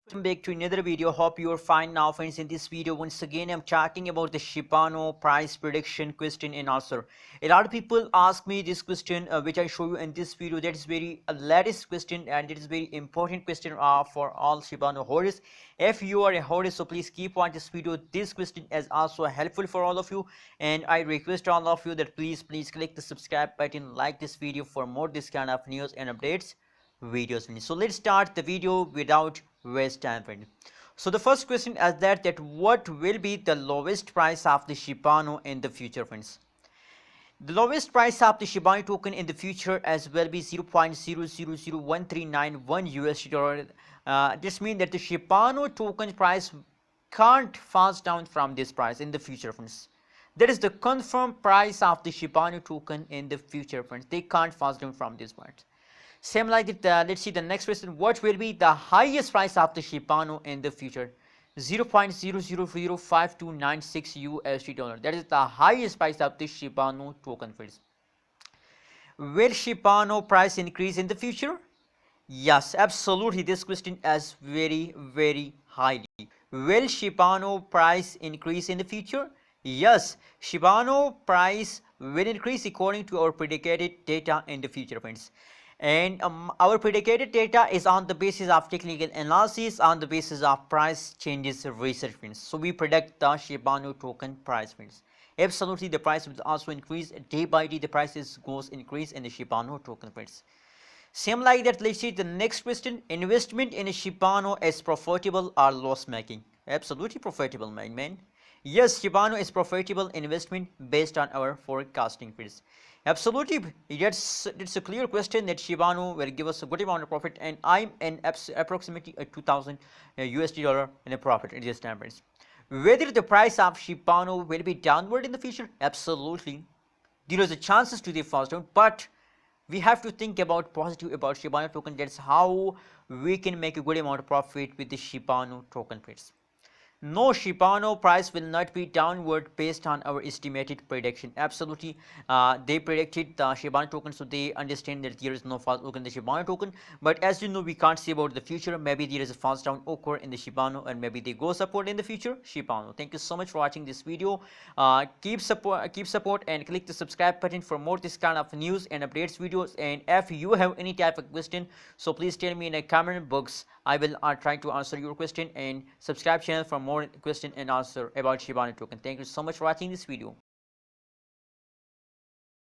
Welcome back to another video. Hope you are fine now, friends. In this video, once again, I'm talking about the Shibano price prediction question and answer. A lot of people ask me this question, which I show you in this video. That is very latest question, and it is very important question for all Shibano holders. If you are a holder, so please keep watching this video. This question is also helpful for all of you, and I request all of you that please click the subscribe button, like this video for more this kind of news and updates videos. So let's start the video without waste time, friend. So the first question is that what will be the lowest price of the Shibano in the future, friends? The lowest price of the Shibano token in the future as will be 0.000139 USD dollar. This means that the Shibano token price can't fall down from this price in the future, friends. That is the confirmed price of the Shibano token in the future, friends. They can't fall down from this point. Same like it, let's see the next question. What will be the highest price of the Shibano in the future? 0.005296 USD dollar. That is the highest price of the Shibano token, friends. Will Shibano price increase in the future? Yes, absolutely. This question is very highly. Will Shibano price increase in the future? Yes, Shibano price will increase according to our predicated data in the future, friends. And our predicated data is on the basis of technical analysis, on the basis of price changes research, friends. So we predict the Shibano token price, friends. Absolutely, the price will also increase day by day. The prices goes increase in the Shibano token, friends. Same like that, let's see the next question. Investment in a Shibano is profitable or loss making? Absolutely profitable, my man. Yes, Shibano is profitable investment based on our forecasting, friends. Absolutely, yes, it's a clear question that Shibano will give us a good amount of profit, and I'm in approximately a 2000 USD dollar in a profit at this time, friends. Whether the price of Shibano will be downward in the future? Absolutely. There is a chances to the fast down, but we have to think about positive about Shibano token. That's how we can make a good amount of profit with the Shibano token, friends. No, Shibano price will not be downward based on our estimated prediction. Absolutely, they predicted the Shibano token, so they understand that there is no fall occur in the Shibano token. But as you know, we can't see about the future. Maybe there is a false down occur in the Shibano, and maybe they go support in the future. Shibano. Thank you so much for watching this video. Keep support, and click the subscribe button for more this kind of news and updates videos. And if you have any type of question, so please tell me in the comment box. I will try to answer your question, and subscribe channel for more question and answer about Shibano token. Thank you so much for watching this video.